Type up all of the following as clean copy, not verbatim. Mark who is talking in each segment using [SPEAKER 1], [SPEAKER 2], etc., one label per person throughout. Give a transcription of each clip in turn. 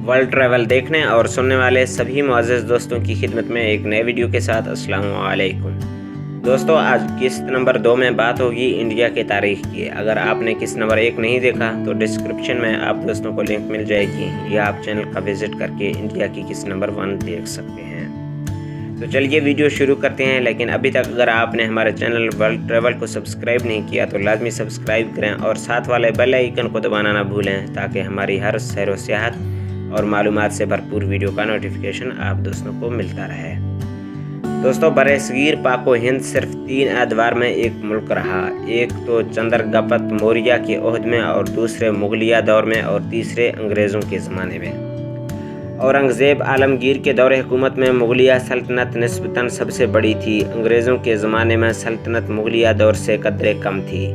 [SPEAKER 1] World travel देखने और सुनने वाले सभी मुअज़्ज़ज़ दोस्तों की खिदमत में एक नए वीडियो के साथ अस्सलामु अलैकुम। दोस्तों, आज किस्त नंबर 2 में बात होगी इंडिया के तारीख़ की। अगर आपने किस्त नंबर 1 नहीं देखा तो डिस्क्रिप्शन में आप दोस्तों को लिंक मिल जाएगी, या आप चैनल का विज़िट करके इंडिया की किस्त नंबर 1 देख सकते हैं। तो चलिए वीडियो शुरू करते हैं। लेकिन अभी तक अगर आपने हमारे चैनल वर्ल्ड ट्रैवल को सब्सक्राइब नहीं किया तो लाजमी सब्सक्राइब करें और साथ वाले बेल आइकन को दबाना ना भूलें, ताकि हमारी हर सैर व सियाहत और मालूमात से भरपूर वीडियो का नोटिफिकेशन आप दोस्तों को मिलता रहे। दोस्तों, बरसगीर पाको हिंद सिर्फ 3 एतवार में एक मुल्क रहा। एक तो चंद्रगुप्त मौर्य के ओहद में, और दूसरे मुगलिया दौर में, और तीसरे अंग्रेज़ों के ज़माने में। औरंगज़ेब आलमगीर के दौर हुकूमत में मुगलिया सल्तनत निस्बतन सबसे बड़ी थी। अंग्रेज़ों के ज़माने में सल्तनत मुगलिया दौर से कदरे कम थी।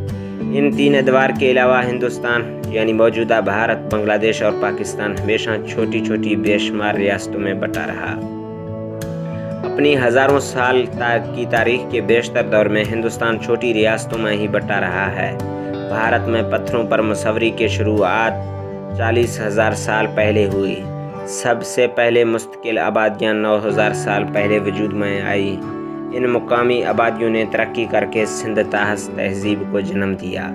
[SPEAKER 1] इन 3 एतवार के अलावा हिंदुस्तान यानी मौजूदा भारत, बांग्लादेश और पाकिस्तान हमेशा छोटी छोटी बेशुमार रियासतों में बटा रहा। अपनी हज़ारों साल की तारीख के बेशतर दौर में हिंदुस्तान छोटी रियासतों में ही बटा रहा है। भारत में पत्थरों पर मुसव्वरी की शुरुआत 40,000 साल पहले हुई। सबसे पहले मुस्तकिल आबादियाँ 9,000 साल पहले वजूद में आई। इन मुकामी आबादियों ने तरक्की करके सिंध तहज़ीब को जन्म दिया।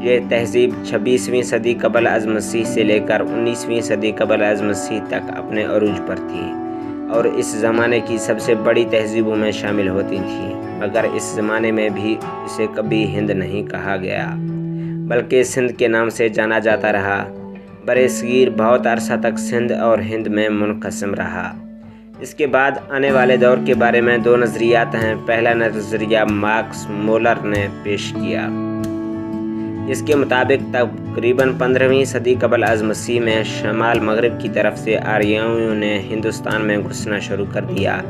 [SPEAKER 1] ये तहज़ीब 26वीं सदी कबल अज़ मसीह से लेकर 19वीं सदी कबल अज़ मसीह तक अपने अरूज पर थी, और इस ज़माने की सबसे बड़ी तहज़ीबों में शामिल होती थी। मगर इस ज़माने में भी इसे कभी हिंद नहीं कहा गया, बल्कि सिंध के नाम से जाना जाता रहा। बरसगीर बहुत अरसा तक सिंध और हिंद में मुनक़सिम रहा। इसके बाद आने वाले दौर के बारे में 2 नज़रियात हैं। पहला नज़रिया मार्क्स मोलर ने पेश किया। इसके मुताबिक तकरीबन 15वीं सदी कबल अज़ मसीह में शमाल मगरिब की तरफ से आर्यों ने हिंदुस्तान में घुसना शुरू कर दिया।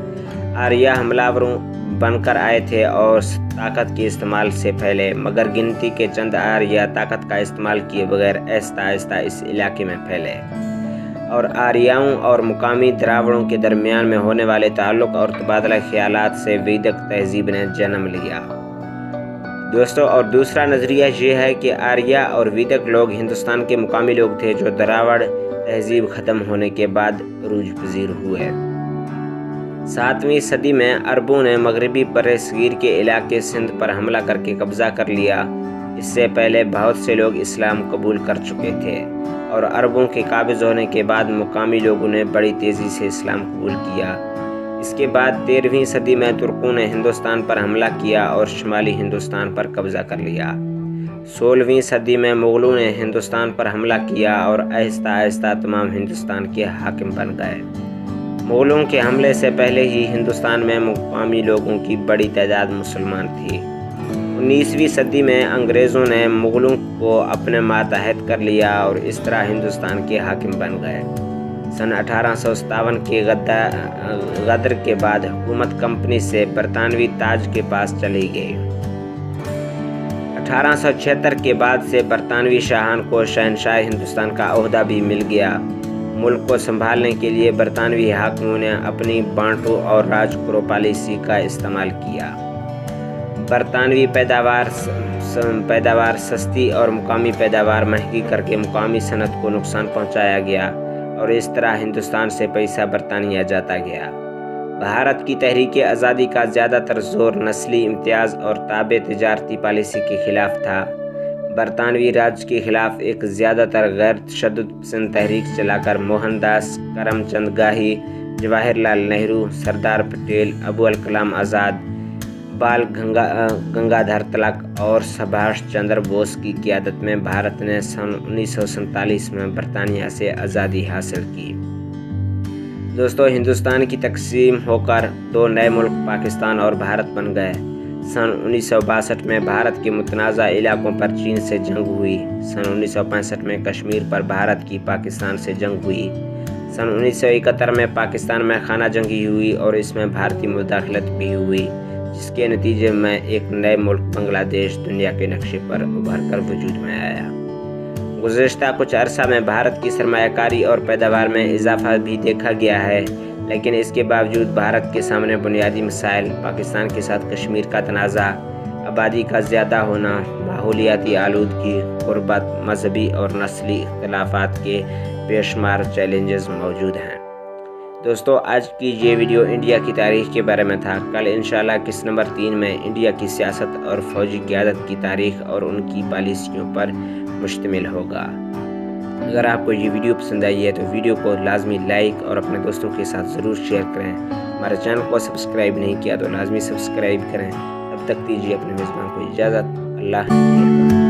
[SPEAKER 1] आर्य हमलावरों बनकर आए थे और ताकत के इस्तेमाल से पहले, मगर गिनती के चंद आर्य ताकत का इस्तेमाल किए बगैर आहिस्ता आहिस्ता इस इलाके में फैले, और आर्यों और मुकामी द्राविड़ों के दरमियान में होने वाले ताल्लुक़ और तबादला ख़यालात से वैदिक तहज़ीब ने जन्म लिया। दोस्तों, और दूसरा नज़रिया ये है कि आर्य और वैदिक लोग हिंदुस्तान के मुकामी लोग थे, जो द्राविड़ तहज़ीब ख़त्म होने के बाद अरूज पज़ीर हुए। 7वीं सदी में अरबों ने मगरबी बरसगीर के इलाके सिंध पर हमला करके कब्ज़ा कर लिया। इससे पहले बहुत से लोग इस्लाम कबूल कर चुके थे, और अरबों के काबिज़ होने के बाद मुकामी लोगों ने बड़ी तेज़ी से इस्लाम कबूल किया। इसके बाद 13वीं सदी में तुर्कों ने हिंदुस्तान पर हमला किया और शुमाली हिंदुस्तान पर कब्ज़ा कर लिया। 16वीं सदी में मुग़लों ने हिंदुस्तान पर हमला किया और आहिस्ता आहिस्ता तमाम हिंदुस्तान के हाकिम बन गए। मुग़लों के हमले से पहले ही हिंदुस्तान में मुकामी लोगों की बड़ी तादाद मुसलमान थी। 19वीं सदी में अंग्रेज़ों ने मुग़लों को अपने मातहत कर लिया और इस तरह हिंदुस्तान के हाकिम बन गए। सन 1857 के गदर के बाद हुकूमत कंपनी से बरतानवी ताज के पास चली गई। 1876 के बाद से बरतानवी शाहान को शहनशाह हिंदुस्तान का ओहदा भी मिल गया। मुल्क को संभालने के लिए बरतानवी हाकिमों ने अपनी बांटो और राजकुरो पॉलिसी का इस्तेमाल किया। बरतानवी पैदावार सस्ती और मुकामी पैदावार महंगी करके मुकामी सनत को नुकसान पहुंचाया गया, और इस तरह हिंदुस्तान से पैसा बरतानिया जाता गया। भारत की तहरीक आज़ादी का ज़्यादातर जोर नस्ली इम्तियाज़ और ताबे तिजारती पॉलिसी के ख़िलाफ़ था। बरतानवी राज के ख़िलाफ़ एक ज़्यादातर गैर तशद्दुद पसंद तहरीक चलाकर मोहनदास करमचंद गाही, जवाहरलाल नेहरू, सरदार पटेल, अबू अल कलाम आज़ाद, बाल गंगाधर तिलक और सुभाष चंद्र बोस की क़यादत में भारत ने सन 1947 में बरतानिया से आज़ादी हासिल की। दोस्तों, हिंदुस्तान की तकसीम होकर 2 नए मुल्क पाकिस्तान और भारत बन गए। सन 1962 में भारत के मुतनाज़ा इलाकों पर चीन से जंग हुई। सन 1965 में कश्मीर पर भारत की पाकिस्तान से जंग हुई। सन 1971 में पाकिस्तान में खाना जंगी हुई और इसमें भारतीय मुदाखलत भी हुई, जिसके नतीजे में एक नए मुल्क बांग्लादेश दुनिया के नक्शे पर उभर कर वजूद में आया। गुज़श्ता कुछ अरसा में भारत की सरमायाकारी और पैदावार में इजाफा भी देखा गया है, लेकिन इसके बावजूद भारत के सामने बुनियादी मसाइल, पाकिस्तान के साथ कश्मीर का तनाज़ा, آبادی کا زیادہ ہونا، ماحولیاتی آلودگی، غربت، مذہبی اور نسلی اختلافات کے بے شمار چیلنجز موجود ہیں۔ دوستو، آج کی یہ ویڈیو انڈیا کی تاریخ کے بارے میں تھا۔ کل انشاءاللہ قسط نمبر 3 میں انڈیا کی سیاست اور فوجی قیادت کی تاریخ اور ان کی پالیسیوں پر مشتمل ہوگا۔ اگر آپ کو یہ ویڈیو پسند آئی ہے تو ویڈیو کو لازمی لائک اور اپنے دوستوں کے ساتھ ضرور شیئر کریں۔ ہمارے چینل کو سبسکرائب نہیں کیا تو لازمی سبسکرائب کریں۔ تب تک دیجیے اپنے میزبان کو اجازت۔ اللہ حافظ۔